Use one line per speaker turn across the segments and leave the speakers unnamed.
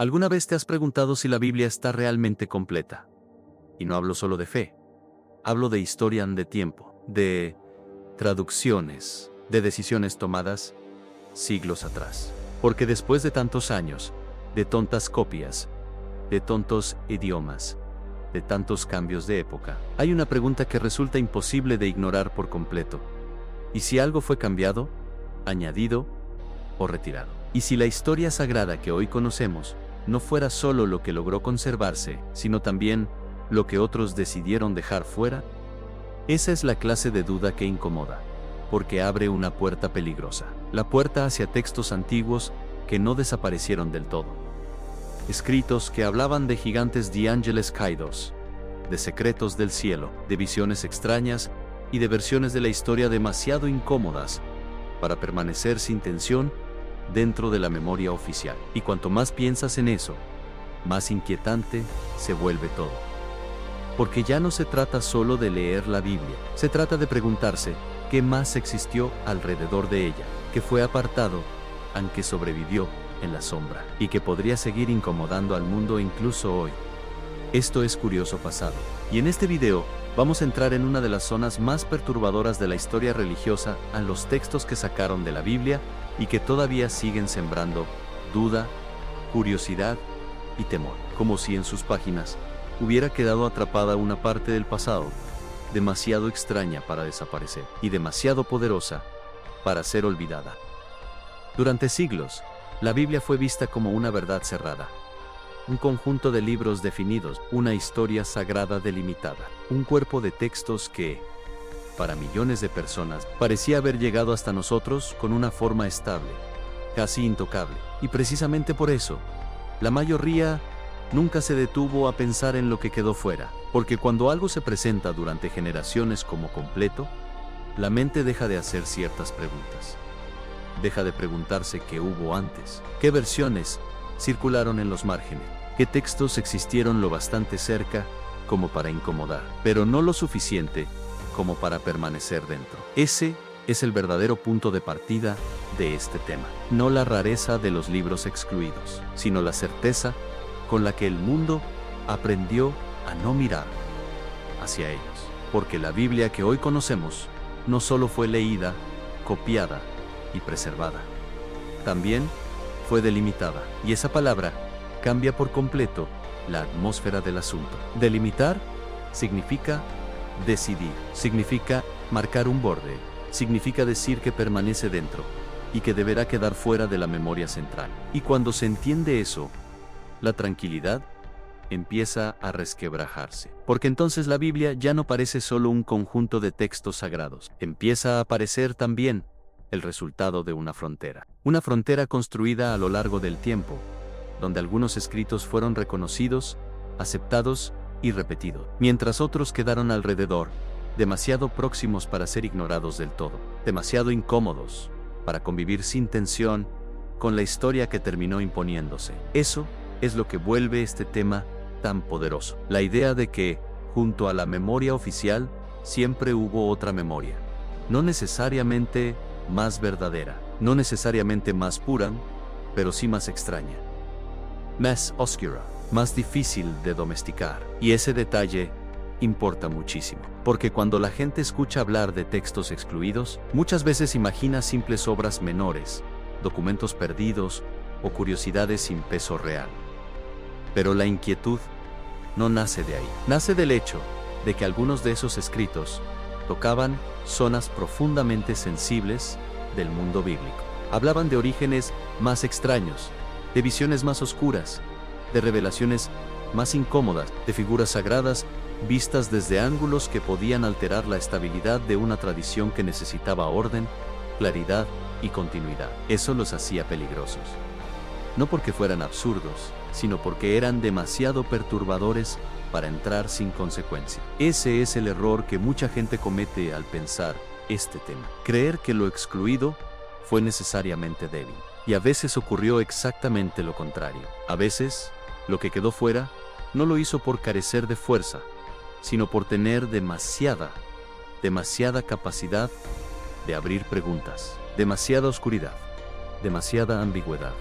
¿Alguna vez te has preguntado si la Biblia está realmente completa? Y no hablo solo de fe. Hablo de historia de tiempo, de traducciones, de decisiones tomadas siglos atrás. Porque después de tantos años, de tontas copias, de tontos idiomas, de tantos cambios de época, hay una pregunta que resulta imposible de ignorar por completo. ¿Y si algo fue cambiado, añadido o retirado? ¿Y si la historia sagrada que hoy conocemos no fuera solo lo que logró conservarse, sino también lo que otros decidieron dejar fuera? Esa es la clase de duda que incomoda, porque abre una puerta peligrosa, la puerta hacia textos antiguos que no desaparecieron del todo. Escritos que hablaban de gigantes de ángeles caídos, de secretos del cielo, de visiones extrañas y de versiones de la historia demasiado incómodas para permanecer sin tensión dentro de la memoria oficial. Y cuanto más piensas en eso, más inquietante se vuelve todo. Porque ya no se trata solo de leer la Biblia, se trata de preguntarse qué más existió alrededor de ella, que fue apartado, aunque sobrevivió en la sombra, y que podría seguir incomodando al mundo incluso hoy. Esto es Curioso Pasado, y en este video vamos a entrar en una de las zonas más perturbadoras de la historia religiosa, a los textos que sacaron de la Biblia y que todavía siguen sembrando duda, curiosidad y temor, como si en sus páginas hubiera quedado atrapada una parte del pasado, demasiado extraña para desaparecer y demasiado poderosa para ser olvidada. Durante siglos, la Biblia fue vista como una verdad cerrada, un conjunto de libros definidos, una historia sagrada delimitada, un cuerpo de textos que, para millones de personas, parecía haber llegado hasta nosotros con una forma estable, casi intocable. Y precisamente por eso, la mayoría nunca se detuvo a pensar en lo que quedó fuera, porque cuando algo se presenta durante generaciones como completo, la mente deja de hacer ciertas preguntas. Deja de preguntarse qué hubo antes, qué versiones circularon en los márgenes, qué textos existieron lo bastante cerca como para incomodar, pero no lo suficiente como para permanecer dentro. Ese es el verdadero punto de partida de este tema. No la rareza de los libros excluidos, sino la certeza con la que el mundo aprendió a no mirar hacia ellos. Porque la Biblia que hoy conocemos no solo fue leída, copiada y preservada, también fue delimitada. Y esa palabra cambia por completo la atmósfera del asunto. Delimitar significa decidir, significa marcar un borde, significa decir que permanece dentro y que deberá quedar fuera de la memoria central. Y cuando se entiende eso, la tranquilidad empieza a resquebrajarse. Porque entonces la Biblia ya no parece solo un conjunto de textos sagrados. Empieza a aparecer también el resultado de una frontera. Una frontera construida a lo largo del tiempo, donde algunos escritos fueron reconocidos, aceptados y repetidos, mientras otros quedaron alrededor, demasiado próximos para ser ignorados del todo, demasiado incómodos para convivir sin tensión con la historia que terminó imponiéndose. Eso es lo que vuelve este tema tan poderoso. La idea de que, junto a la memoria oficial, siempre hubo otra memoria. No necesariamente más verdadera, no necesariamente más pura, pero sí más extraña, más oscura, más difícil de domesticar. Y ese detalle importa muchísimo, porque cuando la gente escucha hablar de textos excluidos, muchas veces imagina simples obras menores, documentos perdidos o curiosidades sin peso real. Pero la inquietud no nace de ahí, nace del hecho de que algunos de esos escritos tocaban zonas profundamente sensibles del mundo bíblico. Hablaban de orígenes más extraños, de visiones más oscuras, de revelaciones más incómodas, de figuras sagradas vistas desde ángulos que podían alterar la estabilidad de una tradición que necesitaba orden, claridad y continuidad. Eso los hacía peligrosos. No porque fueran absurdos, sino porque eran demasiado perturbadores para entrar sin consecuencia. Ese es el error que mucha gente comete al pensar este tema. Creer que lo excluido fue necesariamente débil. Y a veces ocurrió exactamente lo contrario. A veces, lo que quedó fuera no lo hizo por carecer de fuerza, sino por tener demasiada capacidad de abrir preguntas, demasiada oscuridad, demasiada ambigüedad.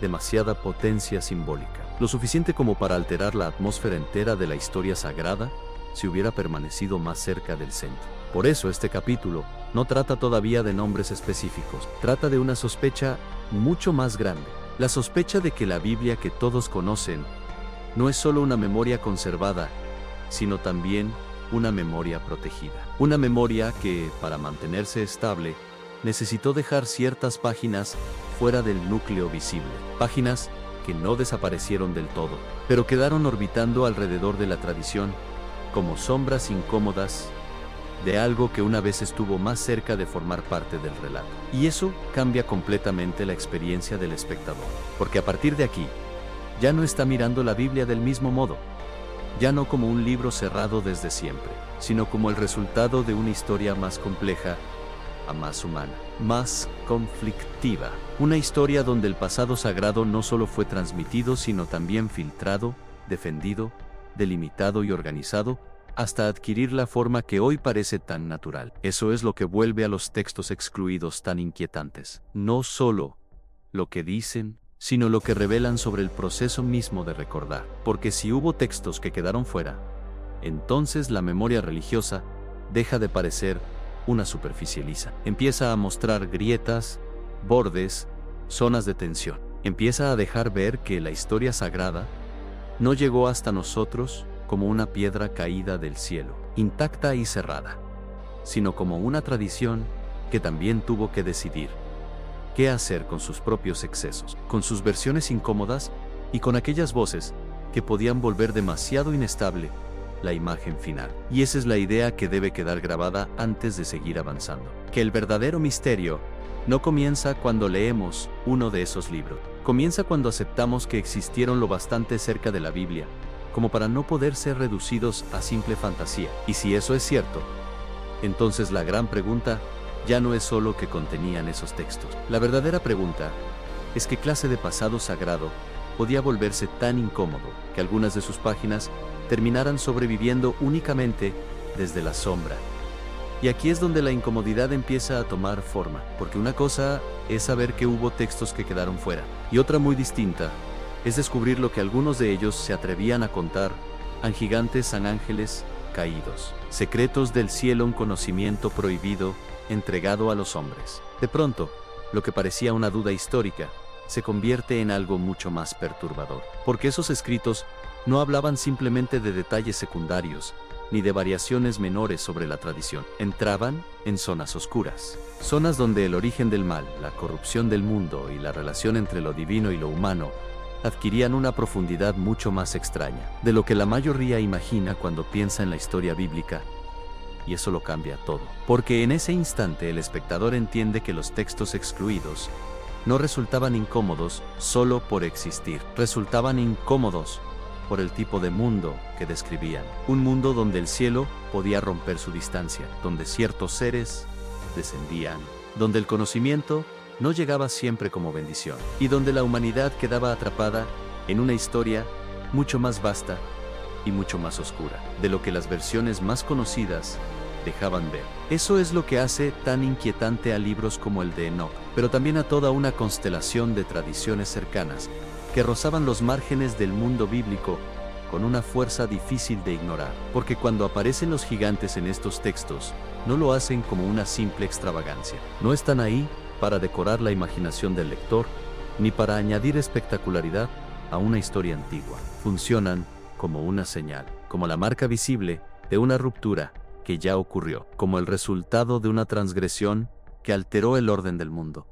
demasiada potencia simbólica, lo suficiente como para alterar la atmósfera entera de la historia sagrada si hubiera permanecido más cerca del centro. Por eso este capítulo no trata todavía de nombres específicos, trata de una sospecha mucho más grande, la sospecha de que la Biblia que todos conocen no es solo una memoria conservada, sino también una memoria protegida. Una memoria que, para mantenerse estable, necesitó dejar ciertas páginas fuera del núcleo visible. Páginas que no desaparecieron del todo, pero quedaron orbitando alrededor de la tradición como sombras incómodas de algo que una vez estuvo más cerca de formar parte del relato. Y eso cambia completamente la experiencia del espectador, porque a partir de aquí, ya no está mirando la Biblia del mismo modo, ya no como un libro cerrado desde siempre, sino como el resultado de una historia más compleja, más humana, más conflictiva. Una historia donde el pasado sagrado no solo fue transmitido, sino también filtrado, defendido, delimitado y organizado, hasta adquirir la forma que hoy parece tan natural. Eso es lo que vuelve a los textos excluidos tan inquietantes. No solo lo que dicen, sino lo que revelan sobre el proceso mismo de recordar. Porque si hubo textos que quedaron fuera, entonces la memoria religiosa deja de parecer una superficializa. Empieza a mostrar grietas, bordes, zonas de tensión. Empieza a dejar ver que la historia sagrada no llegó hasta nosotros como una piedra caída del cielo, intacta y cerrada, sino como una tradición que también tuvo que decidir qué hacer con sus propios excesos, con sus versiones incómodas y con aquellas voces que podían volver demasiado inestable la imagen final. Y esa es la idea que debe quedar grabada antes de seguir avanzando. Que el verdadero misterio no comienza cuando leemos uno de esos libros. Comienza cuando aceptamos que existieron lo bastante cerca de la Biblia como para no poder ser reducidos a simple fantasía. Y si eso es cierto, entonces la gran pregunta ya no es solo qué contenían esos textos. La verdadera pregunta es qué clase de pasado sagrado podía volverse tan incómodo que algunas de sus páginas terminaran sobreviviendo únicamente desde la sombra. Y aquí es donde la incomodidad empieza a tomar forma, porque una cosa es saber que hubo textos que quedaron fuera, y otra muy distinta es descubrir lo que algunos de ellos se atrevían a contar, gigantes, ángeles caídos, secretos del cielo, un conocimiento prohibido entregado a los hombres. De pronto, lo que parecía una duda histórica se convierte en algo mucho más perturbador, porque esos escritos no hablaban simplemente de detalles secundarios, ni de variaciones menores sobre la tradición. Entraban en zonas oscuras, zonas donde el origen del mal, la corrupción del mundo y la relación entre lo divino y lo humano adquirían una profundidad mucho más extraña de lo que la mayoría imagina cuando piensa en la historia bíblica. Y eso lo cambia todo, porque en ese instante el espectador entiende que los textos excluidos no resultaban incómodos solo por existir, resultaban incómodos por el tipo de mundo que describían. Un mundo donde el cielo podía romper su distancia, donde ciertos seres descendían, donde el conocimiento no llegaba siempre como bendición, y donde la humanidad quedaba atrapada en una historia mucho más vasta y mucho más oscura de lo que las versiones más conocidas dejaban ver. Eso es lo que hace tan inquietante a libros como el de Enoch, pero también a toda una constelación de tradiciones cercanas que rozaban los márgenes del mundo bíblico con una fuerza difícil de ignorar, porque cuando aparecen los gigantes en estos textos, no lo hacen como una simple extravagancia. No están ahí para decorar la imaginación del lector, ni para añadir espectacularidad a una historia antigua. Funcionan como una señal, como la marca visible de una ruptura que ya ocurrió, como el resultado de una transgresión que alteró el orden del mundo.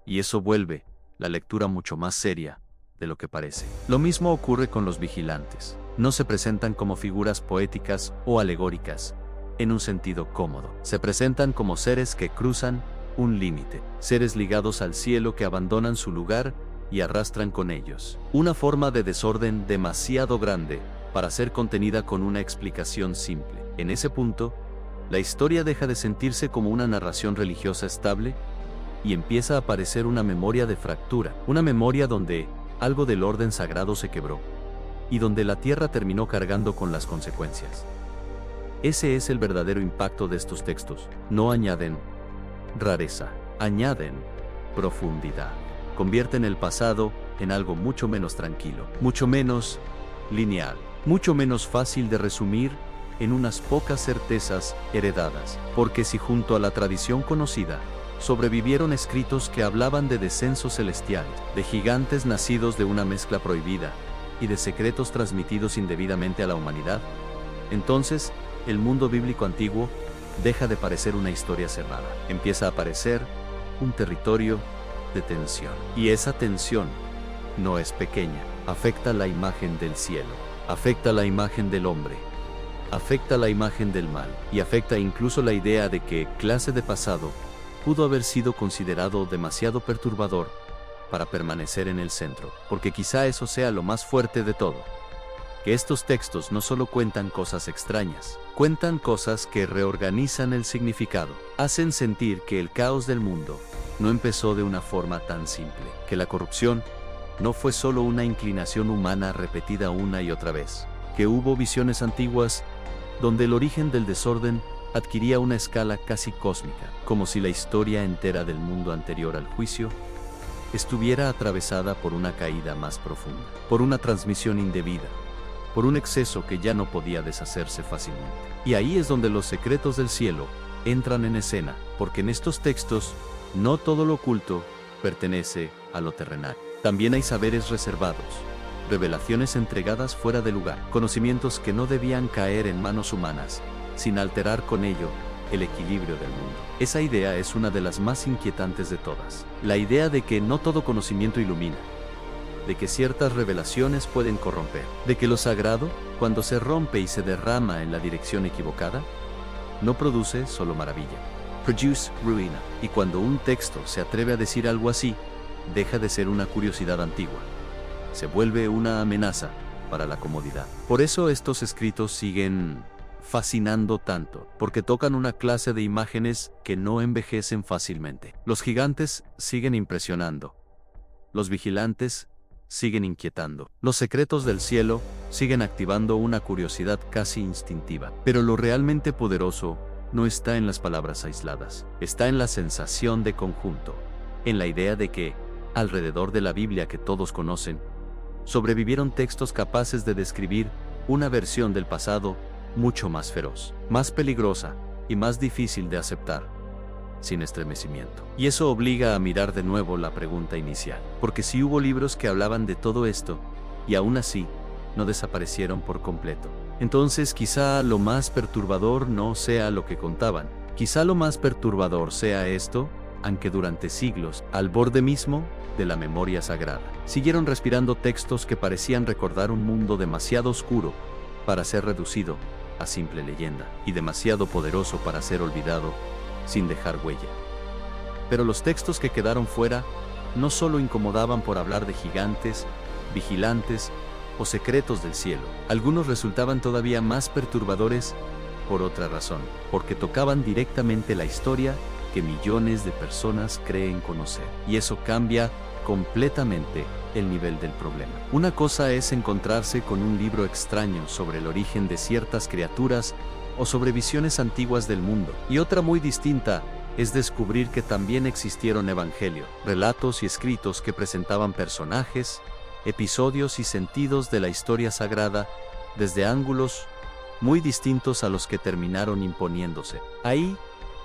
Y eso vuelve la lectura mucho más seria de lo que parece. Lo mismo ocurre con los vigilantes. No se presentan como figuras poéticas o alegóricas, en un sentido cómodo. Se presentan como seres que cruzan un límite, seres ligados al cielo que abandonan su lugar y arrastran con ellos una forma de desorden demasiado grande para ser contenida con una explicación simple. En ese punto, la historia deja de sentirse como una narración religiosa estable y empieza a parecer una memoria de fractura, una memoria donde algo del orden sagrado se quebró y donde la tierra terminó cargando con las consecuencias. Ese es el verdadero impacto de estos textos. No añaden rareza, añaden profundidad. Convierten el pasado en algo mucho menos tranquilo, mucho menos lineal, mucho menos fácil de resumir en unas pocas certezas heredadas. Porque si junto a la tradición conocida sobrevivieron escritos que hablaban de descenso celestial, de gigantes nacidos de una mezcla prohibida y de secretos transmitidos indebidamente a la humanidad, entonces el mundo bíblico antiguo deja de parecer una historia cerrada. Empieza a parecer un territorio de tensión. Y esa tensión no es pequeña. Afecta la imagen del cielo, afecta la imagen del hombre, afecta la imagen del mal, y afecta incluso la idea de que clase de pasado pudo haber sido considerado demasiado perturbador para permanecer en el centro. Porque quizá eso sea lo más fuerte de todo, que estos textos no solo cuentan cosas extrañas, cuentan cosas que reorganizan el significado, hacen sentir que el caos del mundo no empezó de una forma tan simple, que la corrupción no fue solo una inclinación humana repetida una y otra vez, que hubo visiones antiguas donde el origen del desorden adquiría una escala casi cósmica, como si la historia entera del mundo anterior al juicio estuviera atravesada por una caída más profunda, por una transmisión indebida, por un exceso que ya no podía deshacerse fácilmente. Y ahí es donde los secretos del cielo entran en escena, porque en estos textos no todo lo oculto pertenece a lo terrenal. También hay saberes reservados, revelaciones entregadas fuera de lugar, conocimientos que no debían caer en manos humanas, sin alterar con ello el equilibrio del mundo. Esa idea es una de las más inquietantes de todas. La idea de que no todo conocimiento ilumina, de que ciertas revelaciones pueden corromper, de que lo sagrado, cuando se rompe y se derrama en la dirección equivocada, no produce solo maravilla, produce ruina. Y cuando un texto se atreve a decir algo así, deja de ser una curiosidad antigua, se vuelve una amenaza para la comodidad. Por eso estos escritos siguen fascinando tanto, porque tocan una clase de imágenes que no envejecen fácilmente. Los gigantes siguen impresionando, los vigilantes siguen inquietando, los secretos del cielo siguen activando una curiosidad casi instintiva. Pero lo realmente poderoso no está en las palabras aisladas, está en la sensación de conjunto, en la idea de que, alrededor de la Biblia que todos conocen, sobrevivieron textos capaces de describir una versión del pasado mucho más feroz, más peligrosa y más difícil de aceptar, sin estremecimiento. Y eso obliga a mirar de nuevo la pregunta inicial, porque si hubo libros que hablaban de todo esto, y aún así, no desaparecieron por completo, entonces quizá lo más perturbador no sea lo que contaban, quizá lo más perturbador sea esto, aunque durante siglos, al borde mismo de la memoria sagrada, siguieron respirando textos que parecían recordar un mundo demasiado oscuro para ser reducido a simple leyenda, y demasiado poderoso para ser olvidado sin dejar huella. Pero los textos que quedaron fuera no solo incomodaban por hablar de gigantes, vigilantes o secretos del cielo. Algunos resultaban todavía más perturbadores por otra razón, porque tocaban directamente la historia que millones de personas creen conocer. Y eso cambia completamente el nivel del problema. Una cosa es encontrarse con un libro extraño sobre el origen de ciertas criaturas o sobre visiones antiguas del mundo, y otra muy distinta es descubrir que también existieron evangelios, relatos y escritos que presentaban personajes, episodios y sentidos de la historia sagrada desde ángulos muy distintos a los que terminaron imponiéndose. Ahí,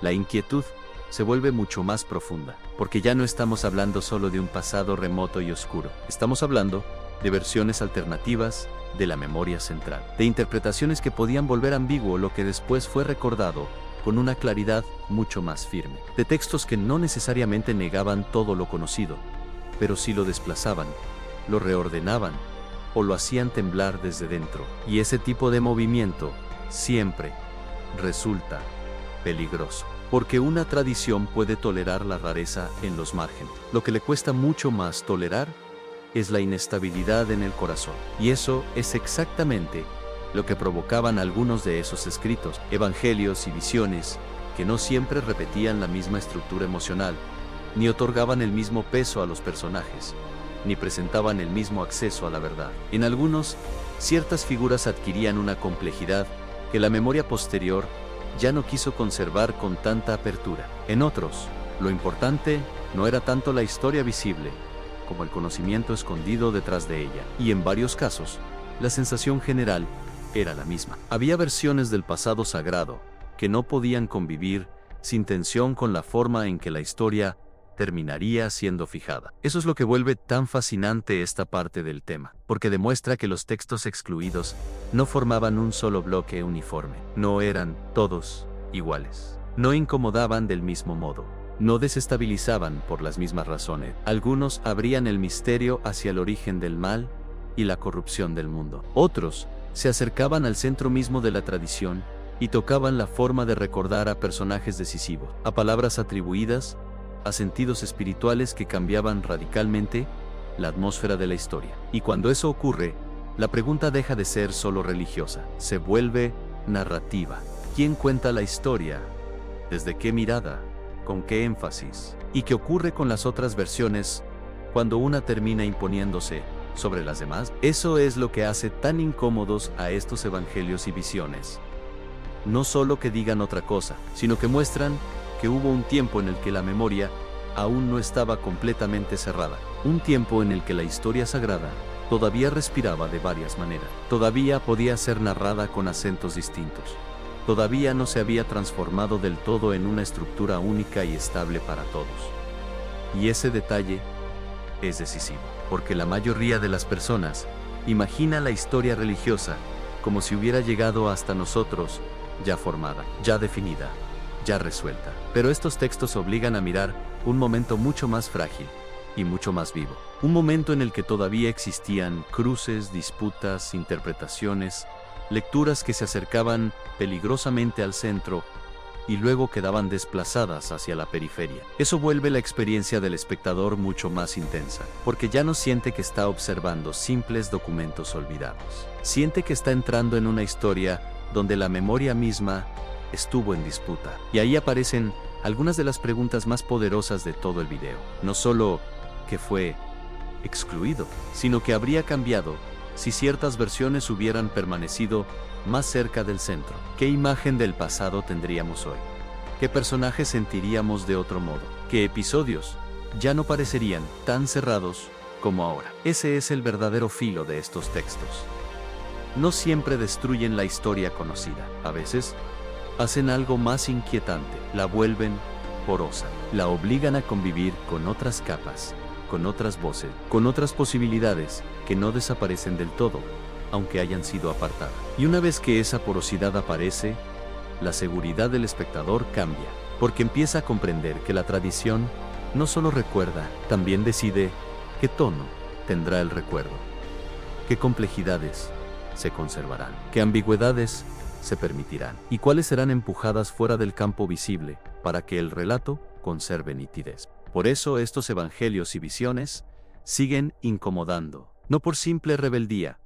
la inquietud se vuelve mucho más profunda, porque ya no estamos hablando solo de un pasado remoto y oscuro, estamos hablando de versiones alternativas de la memoria central, de interpretaciones que podían volver ambiguo lo que después fue recordado con una claridad mucho más firme, de textos que no necesariamente negaban todo lo conocido, pero sí lo desplazaban, lo reordenaban o lo hacían temblar desde dentro. Y ese tipo de movimiento siempre resulta peligroso, porque una tradición puede tolerar la rareza en los márgenes. Lo que le cuesta mucho más tolerar es la inestabilidad en el corazón. Y eso es exactamente lo que provocaban algunos de esos escritos, evangelios y visiones, que no siempre repetían la misma estructura emocional, ni otorgaban el mismo peso a los personajes, ni presentaban el mismo acceso a la verdad. En algunos, ciertas figuras adquirían una complejidad que la memoria posterior ya no quiso conservar con tanta apertura. En otros, lo importante no era tanto la historia visible, como el conocimiento escondido detrás de ella. Y en varios casos, la sensación general era la misma. Había versiones del pasado sagrado que no podían convivir sin tensión con la forma en que la historia terminaría siendo fijada. Eso es lo que vuelve tan fascinante esta parte del tema, porque demuestra que los textos excluidos no formaban un solo bloque uniforme, no eran todos iguales, no incomodaban del mismo modo, no desestabilizaban por las mismas razones. Algunos abrían el misterio hacia el origen del mal y la corrupción del mundo. Otros se acercaban al centro mismo de la tradición y tocaban la forma de recordar a personajes decisivos, a palabras atribuidas, a sentidos espirituales que cambiaban radicalmente la atmósfera de la historia. Y cuando eso ocurre, la pregunta deja de ser solo religiosa, se vuelve narrativa. ¿Quién cuenta la historia? ¿Desde qué mirada? ¿Con qué énfasis? ¿Y qué ocurre con las otras versiones cuando una termina imponiéndose sobre las demás? Eso es lo que hace tan incómodos a estos evangelios y visiones. No solo que digan otra cosa, sino que muestran que hubo un tiempo en el que la memoria aún no estaba completamente cerrada. Un tiempo en el que la historia sagrada todavía respiraba de varias maneras. Todavía podía ser narrada con acentos distintos. Todavía no se había transformado del todo en una estructura única y estable para todos. Y ese detalle es decisivo, porque la mayoría de las personas imagina la historia religiosa como si hubiera llegado hasta nosotros ya formada, ya definida, ya resuelta. Pero estos textos obligan a mirar un momento mucho más frágil y mucho más vivo. Un momento en el que todavía existían cruces, disputas, interpretaciones, lecturas que se acercaban peligrosamente al centro y luego quedaban desplazadas hacia la periferia. Eso vuelve la experiencia del espectador mucho más intensa, porque ya no siente que está observando simples documentos olvidados. Siente que está entrando en una historia donde la memoria misma estuvo en disputa. Y ahí aparecen algunas de las preguntas más poderosas de todo el video. No solo que fue excluido, sino que habría cambiado si ciertas versiones hubieran permanecido más cerca del centro. ¿Qué imagen del pasado tendríamos hoy? ¿Qué personajes sentiríamos de otro modo? ¿Qué episodios ya no parecerían tan cerrados como ahora? Ese es el verdadero filo de estos textos. No siempre destruyen la historia conocida. A veces hacen algo más inquietante, la vuelven porosa, la obligan a convivir con otras capas, con otras voces, con otras posibilidades que no desaparecen del todo, aunque hayan sido apartadas. Y una vez que esa porosidad aparece, la seguridad del espectador cambia, porque empieza a comprender que la tradición no solo recuerda, también decide qué tono tendrá el recuerdo, qué complejidades se conservarán, qué ambigüedades se permitirán y cuáles serán empujadas fuera del campo visible para que el relato conserve nitidez. Por eso estos evangelios y visiones siguen incomodando, no por simple rebeldía,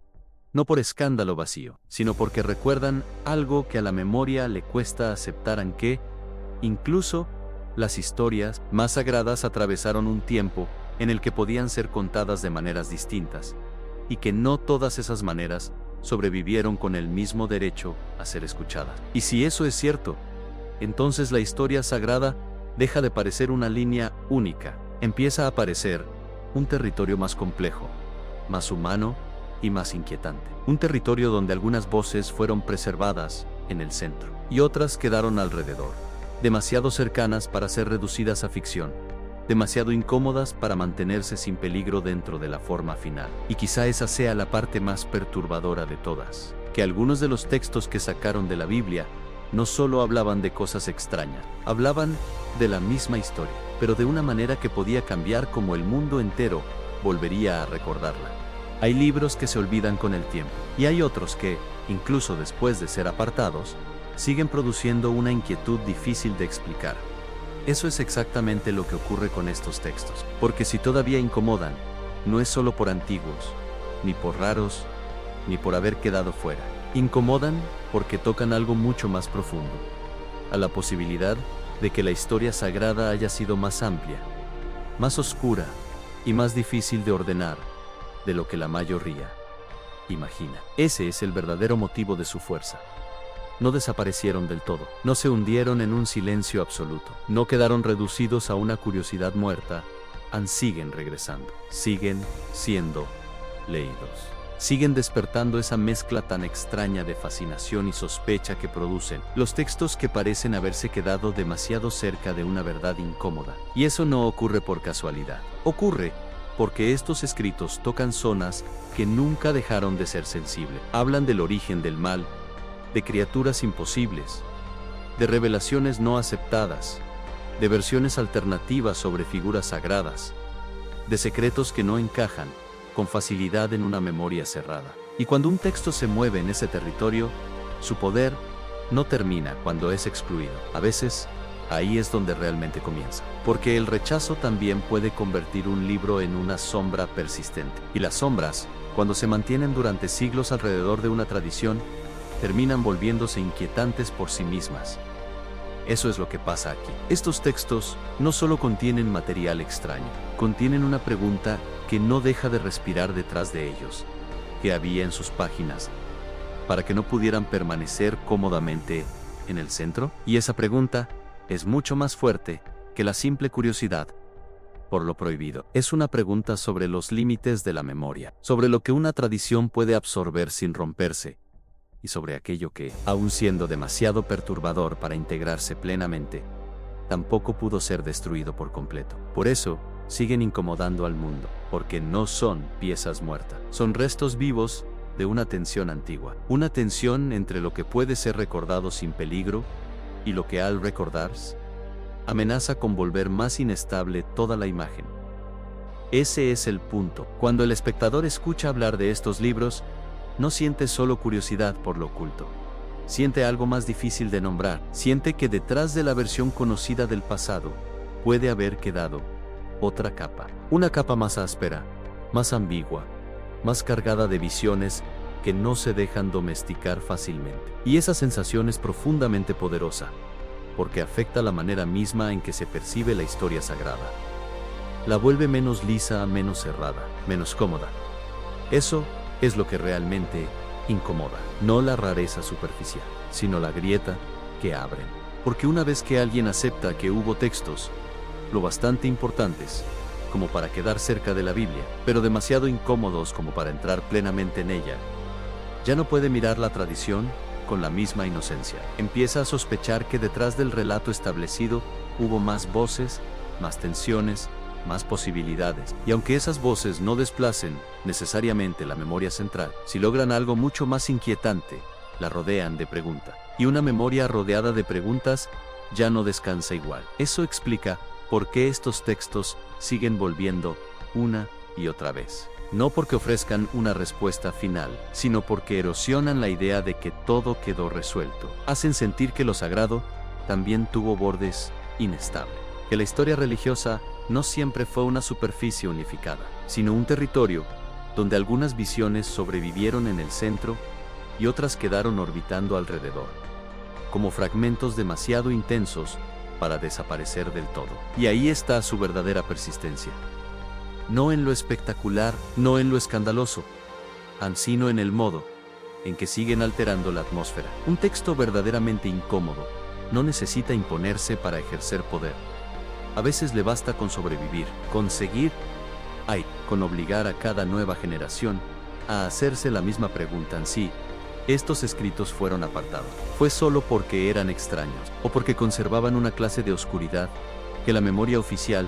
no por escándalo vacío, sino porque recuerdan algo que a la memoria le cuesta aceptar, aunque incluso las historias más sagradas atravesaron un tiempo en el que podían ser contadas de maneras distintas, y que no todas esas maneras sobrevivieron con el mismo derecho a ser escuchadas. Y si eso es cierto, entonces la historia sagrada deja de parecer una línea única, empieza a aparecer un territorio más complejo, más humano y más inquietante. Un territorio donde algunas voces fueron preservadas en el centro y otras quedaron alrededor, demasiado cercanas para ser reducidas a ficción, demasiado incómodas para mantenerse sin peligro dentro de la forma final. Y quizá esa sea la parte más perturbadora de todas, que algunos de los textos que sacaron de la Biblia no solo hablaban de cosas extrañas, hablaban de la misma historia, pero de una manera que podía cambiar como el mundo entero volvería a recordarla. Hay libros que se olvidan con el tiempo, y hay otros que, incluso después de ser apartados, siguen produciendo una inquietud difícil de explicar. Eso es exactamente lo que ocurre con estos textos, porque si todavía incomodan, no es solo por antiguos, ni por raros, ni por haber quedado fuera. Incomodan porque tocan algo mucho más profundo, a la posibilidad de que la historia sagrada haya sido más amplia, más oscura y más difícil de ordenar de lo que la mayoría imagina. Ese es el verdadero motivo de su fuerza. No desaparecieron del todo, no se hundieron en un silencio absoluto, no quedaron reducidos a una curiosidad muerta siguen regresando, siguen siendo leídos. Siguen despertando esa mezcla tan extraña de fascinación y sospecha que producen los textos que parecen haberse quedado demasiado cerca de una verdad incómoda. Y eso no ocurre por casualidad. Ocurre porque estos escritos tocan zonas que nunca dejaron de ser sensibles. Hablan del origen del mal, de criaturas imposibles, de revelaciones no aceptadas, de versiones alternativas sobre figuras sagradas, de secretos que no encajan con facilidad en una memoria cerrada. Y cuando un texto se mueve en ese territorio, su poder no termina cuando es excluido. A veces, ahí es donde realmente comienza. Porque el rechazo también puede convertir un libro en una sombra persistente. Y las sombras, cuando se mantienen durante siglos alrededor de una tradición, terminan volviéndose inquietantes por sí mismas. Eso es lo que pasa aquí. Estos textos no solo contienen material extraño, contienen una pregunta que no deja de respirar detrás de ellos, que había en sus páginas, para que no pudieran permanecer cómodamente en el centro. Y esa pregunta es mucho más fuerte que la simple curiosidad por lo prohibido. Es una pregunta sobre los límites de la memoria, sobre lo que una tradición puede absorber sin romperse, y sobre aquello que, aun siendo demasiado perturbador para integrarse plenamente, tampoco pudo ser destruido por completo. Por eso, siguen incomodando al mundo, porque no son piezas muertas, son restos vivos de una tensión antigua, una tensión entre lo que puede ser recordado sin peligro y lo que al recordarse amenaza con volver más inestable toda la imagen. Ese es el punto. Cuando el espectador escucha hablar de estos libros, no siente solo curiosidad por lo oculto. Siente algo más difícil de nombrar. Siente que detrás de la versión conocida del pasado puede haber quedado otra capa. Una capa más áspera, más ambigua, más cargada de visiones que no se dejan domesticar fácilmente. Y esa sensación es profundamente poderosa, porque afecta la manera misma en que se percibe la historia sagrada. La vuelve menos lisa, menos cerrada, menos cómoda. Eso es lo que realmente incomoda, no la rareza superficial, sino la grieta que abren. Porque una vez que alguien acepta que hubo textos lo bastante importantes como para quedar cerca de la Biblia, pero demasiado incómodos como para entrar plenamente en ella, ya no puede mirar la tradición con la misma inocencia. Empieza a sospechar que detrás del relato establecido hubo más voces, más tensiones, más posibilidades. Y aunque esas voces no desplacen necesariamente la memoria central, si logran algo mucho más inquietante, la rodean de preguntas. Y una memoria rodeada de preguntas ya no descansa igual. Eso explica por qué estos textos siguen volviendo una y otra vez. No porque ofrezcan una respuesta final, sino porque erosionan la idea de que todo quedó resuelto. Hacen sentir que lo sagrado también tuvo bordes inestables. Que la historia religiosa no siempre fue una superficie unificada, sino un territorio donde algunas visiones sobrevivieron en el centro y otras quedaron orbitando alrededor, como fragmentos demasiado intensos para desaparecer del todo. Y ahí está su verdadera persistencia. No en lo espectacular, no en lo escandaloso, sino en el modo en que siguen alterando la atmósfera. Un texto verdaderamente incómodo no necesita imponerse para ejercer poder. A veces le basta con sobrevivir, con obligar a cada nueva generación a hacerse la misma pregunta en sí. Estos escritos fueron apartados. ¿Fue solo porque eran extraños o porque conservaban una clase de oscuridad que la memoria oficial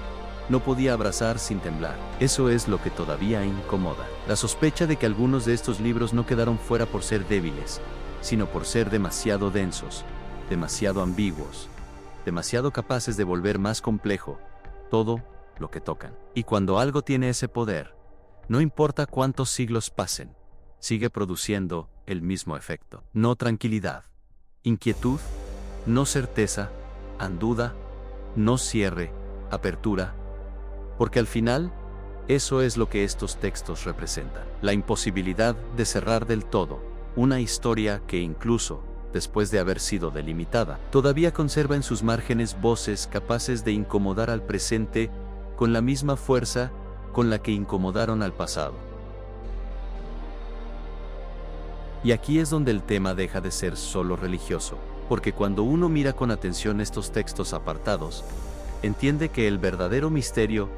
no podía abrazar sin temblar? Eso es lo que todavía incomoda. La sospecha de que algunos de estos libros no quedaron fuera por ser débiles, sino por ser demasiado densos, demasiado ambiguos, demasiado capaces de volver más complejo todo lo que tocan. Y cuando algo tiene ese poder, no importa cuántos siglos pasen, sigue produciendo el mismo efecto. No tranquilidad, inquietud, no certeza, duda, no cierre, apertura, porque al final, eso es lo que estos textos representan. La imposibilidad de cerrar del todo una historia que incluso, después de haber sido delimitada, todavía conserva en sus márgenes voces capaces de incomodar al presente con la misma fuerza con la que incomodaron al pasado. Y aquí es donde el tema deja de ser solo religioso, porque cuando uno mira con atención estos textos apartados, entiende que el verdadero misterio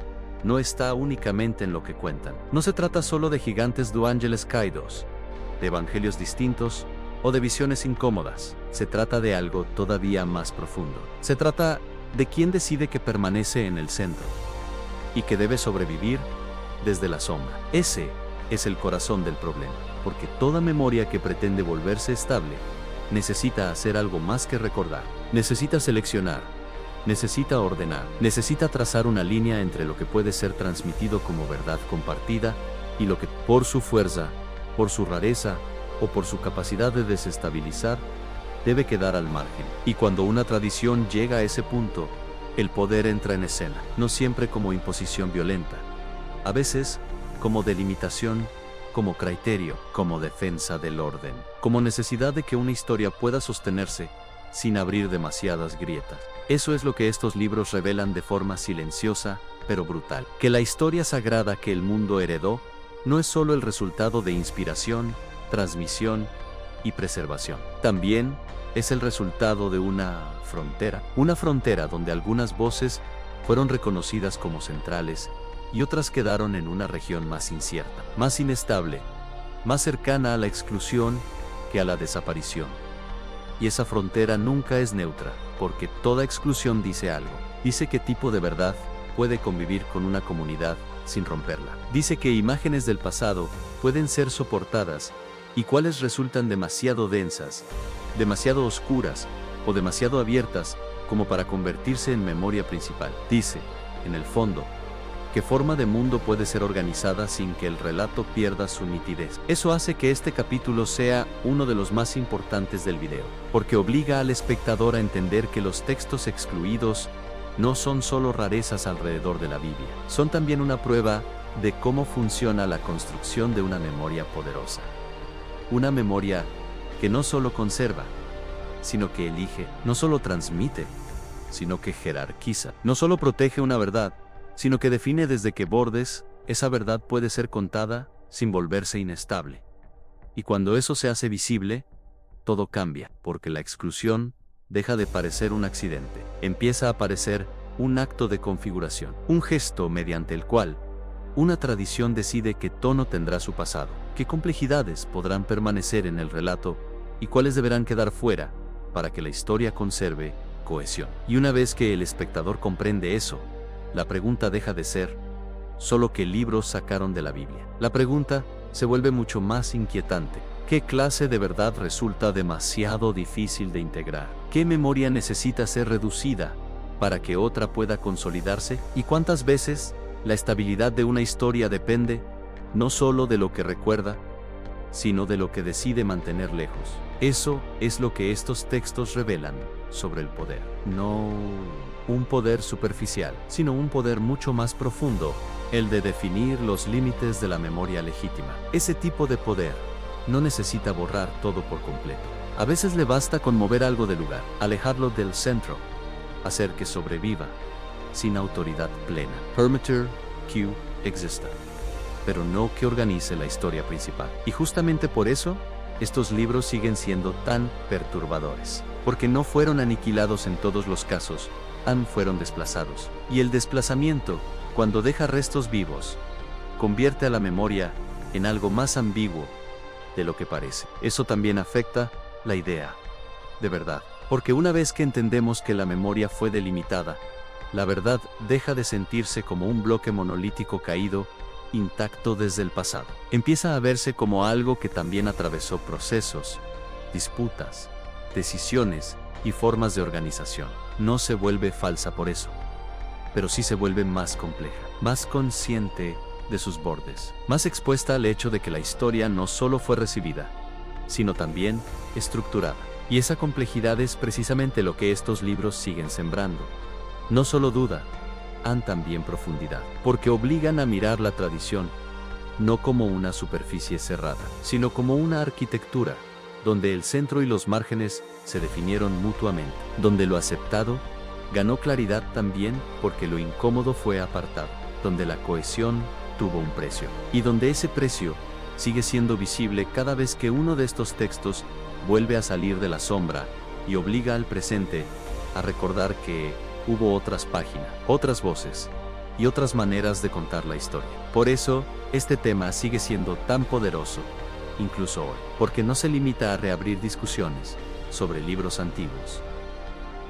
no está únicamente en lo que cuentan. No se trata solo de gigantes do ángeles caídos, de evangelios distintos o de visiones incómodas. Se trata de algo todavía más profundo. Se trata de quién decide que permanece en el centro y que debe sobrevivir desde la sombra. Ese es el corazón del problema, porque toda memoria que pretende volverse estable necesita hacer algo más que recordar. Necesita seleccionar, necesita ordenar, necesita trazar una línea entre lo que puede ser transmitido como verdad compartida y lo que, por su fuerza, por su rareza o por su capacidad de desestabilizar, debe quedar al margen. Y cuando una tradición llega a ese punto, el poder entra en escena, no siempre como imposición violenta, a veces como delimitación, como criterio, como defensa del orden, como necesidad de que una historia pueda sostenerse sin abrir demasiadas grietas. Eso es lo que estos libros revelan de forma silenciosa, pero brutal. Que la historia sagrada que el mundo heredó no es solo el resultado de inspiración, transmisión y preservación. También es el resultado de una frontera donde algunas voces fueron reconocidas como centrales y otras quedaron en una región más incierta, más inestable, más cercana a la exclusión que a la desaparición. Y esa frontera nunca es neutra, porque toda exclusión dice algo. Dice qué tipo de verdad puede convivir con una comunidad sin romperla. Dice que imágenes del pasado pueden ser soportadas y cuáles resultan demasiado densas, demasiado oscuras o demasiado abiertas como para convertirse en memoria principal. Dice, en el fondo, qué forma de mundo puede ser organizada sin que el relato pierda su nitidez. Eso hace que este capítulo sea uno de los más importantes del video, porque obliga al espectador a entender que los textos excluidos no son solo rarezas alrededor de la Biblia, son también una prueba de cómo funciona la construcción de una memoria poderosa. Una memoria que no solo conserva, sino que elige, no solo transmite, sino que jerarquiza, no solo protege una verdad, sino que define desde qué bordes esa verdad puede ser contada sin volverse inestable. Y cuando eso se hace visible, todo cambia, porque la exclusión deja de parecer un accidente, empieza a parecer un acto de configuración, un gesto mediante el cual una tradición decide qué tono tendrá su pasado, qué complejidades podrán permanecer en el relato y cuáles deberán quedar fuera para que la historia conserve cohesión. Y una vez que el espectador comprende eso, la pregunta deja de ser solo qué libros sacaron de la Biblia. La pregunta se vuelve mucho más inquietante. ¿Qué clase de verdad resulta demasiado difícil de integrar? ¿Qué memoria necesita ser reducida para que otra pueda consolidarse? ¿Y cuántas veces la estabilidad de una historia depende no solo de lo que recuerda, sino de lo que decide mantener lejos? Eso es lo que estos textos revelan sobre el poder. No un poder superficial, sino un poder mucho más profundo, el de definir los límites de la memoria legítima. Ese tipo de poder no necesita borrar todo por completo. A veces le basta con mover algo del lugar, alejarlo del centro, hacer que sobreviva, sin autoridad plena. Permitir que exista, pero no que organice la historia principal. Y justamente por eso, estos libros siguen siendo tan perturbadores, porque no fueron aniquilados en todos los casos, fueron desplazados. Y el desplazamiento, cuando deja restos vivos, convierte a la memoria en algo más ambiguo de lo que parece. Eso también afecta la idea de verdad, porque una vez que entendemos que la memoria fue delimitada, la verdad deja de sentirse como un bloque monolítico caído, intacto desde el pasado. Empieza a verse como algo que también atravesó procesos, disputas, decisiones y formas de organización. No se vuelve falsa por eso, pero sí se vuelve más compleja, más consciente de sus bordes, más expuesta al hecho de que la historia no solo fue recibida, sino también estructurada. Y esa complejidad es precisamente lo que estos libros siguen sembrando. No solo duda, también profundidad, porque obligan a mirar la tradición, no como una superficie cerrada, sino como una arquitectura, donde el centro y los márgenes se definieron mutuamente, donde lo aceptado ganó claridad también porque lo incómodo fue apartado, donde la cohesión tuvo un precio, y donde ese precio sigue siendo visible cada vez que uno de estos textos vuelve a salir de la sombra y obliga al presente a recordar que hubo otras páginas, otras voces, y otras maneras de contar la historia. Por eso, este tema sigue siendo tan poderoso, incluso hoy, porque no se limita a reabrir discusiones sobre libros antiguos.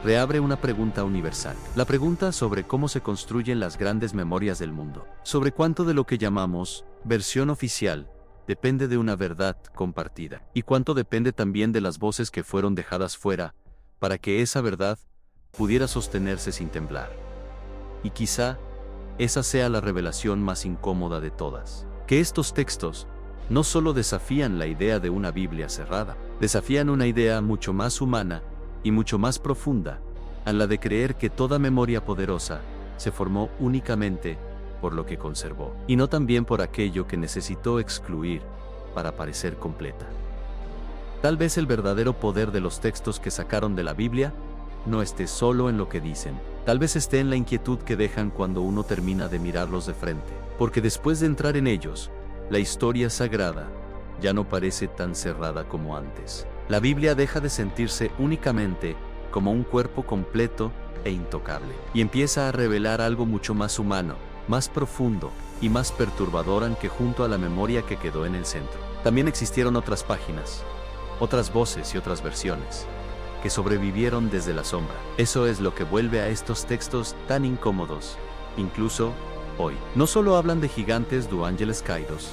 Reabre una pregunta universal, la pregunta sobre cómo se construyen las grandes memorias del mundo, sobre cuánto de lo que llamamos versión oficial depende de una verdad compartida, y cuánto depende también de las voces que fueron dejadas fuera para que esa verdad pudiera sostenerse sin temblar. Y quizá esa sea la revelación más incómoda de todas, que estos textos no solo desafían la idea de una Biblia cerrada, desafían una idea mucho más humana y mucho más profunda, a la de creer que toda memoria poderosa se formó únicamente por lo que conservó, y no también por aquello que necesitó excluir para parecer completa. Tal vez el verdadero poder de los textos que sacaron de la Biblia no esté solo en lo que dicen, tal vez esté en la inquietud que dejan cuando uno termina de mirarlos de frente, porque después de entrar en ellos, la historia sagrada ya no parece tan cerrada como antes. La Biblia deja de sentirse únicamente como un cuerpo completo e intocable, y empieza a revelar algo mucho más humano, más profundo y más perturbador que junto a la memoria que quedó en el centro. También existieron otras páginas, otras voces y otras versiones, que sobrevivieron desde la sombra. Eso es lo que vuelve a estos textos tan incómodos, incluso hoy. No solo hablan de gigantes de ángeles caídos,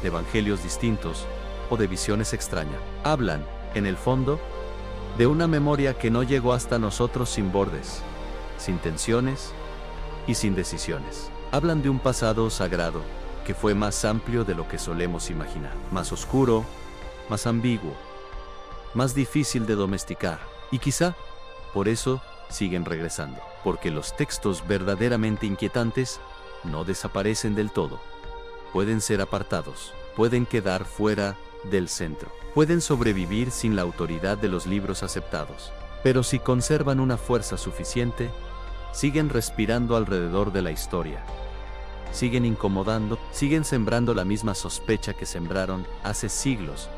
de evangelios distintos o de visiones extrañas. Hablan, en el fondo, de una memoria que no llegó hasta nosotros sin bordes, sin tensiones y sin decisiones. Hablan de un pasado sagrado que fue más amplio de lo que solemos imaginar, más oscuro, más ambiguo, más difícil de domesticar, y quizá por eso siguen regresando, porque los textos verdaderamente inquietantes no desaparecen del todo. Pueden ser apartados, pueden quedar fuera del centro, pueden sobrevivir sin la autoridad de los libros aceptados, pero si conservan una fuerza suficiente, siguen respirando alrededor de la historia, siguen incomodando, siguen sembrando la misma sospecha que sembraron hace siglos,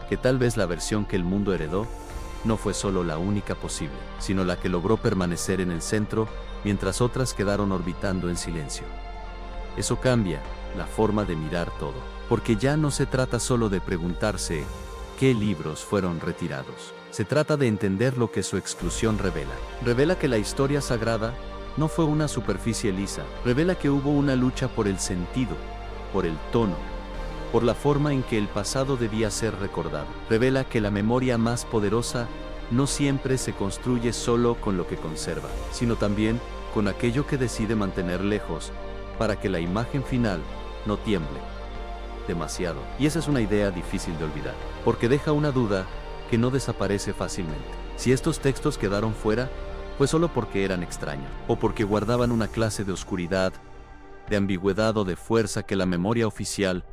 que tal vez la versión que el mundo heredó no fue solo la única posible, sino la que logró permanecer en el centro mientras otras quedaron orbitando en silencio. Eso cambia la forma de mirar todo, porque ya no se trata solo de preguntarse qué libros fueron retirados. Se trata de entender lo que su exclusión revela. Revela que la historia sagrada no fue una superficie lisa. Revela que hubo una lucha por el sentido, por el tono, por la forma en que el pasado debía ser recordado. Revela que la memoria más poderosa no siempre se construye solo con lo que conserva, sino también con aquello que decide mantener lejos para que la imagen final no tiemble demasiado. Y esa es una idea difícil de olvidar, porque deja una duda que no desaparece fácilmente. Si estos textos quedaron fuera, fue solo porque eran extraños, o porque guardaban una clase de oscuridad, de ambigüedad o de fuerza que la memoria oficial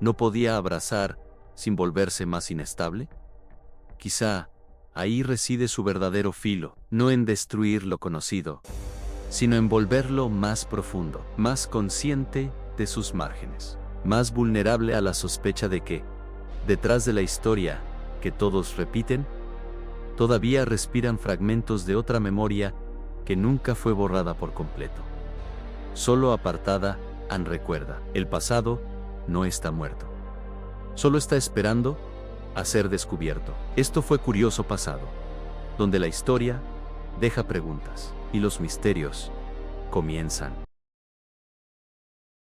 no podía abrazar sin volverse más inestable. Quizá ahí reside su verdadero filo, no en destruir lo conocido, sino en volverlo más profundo, más consciente de sus márgenes, más vulnerable a la sospecha de que, detrás de la historia que todos repiten, todavía respiran fragmentos de otra memoria que nunca fue borrada por completo, solo apartada en recuerda. El pasado no está muerto, solo está esperando a ser descubierto. Esto fue Curioso Pasado, donde la historia deja preguntas y los misterios comienzan.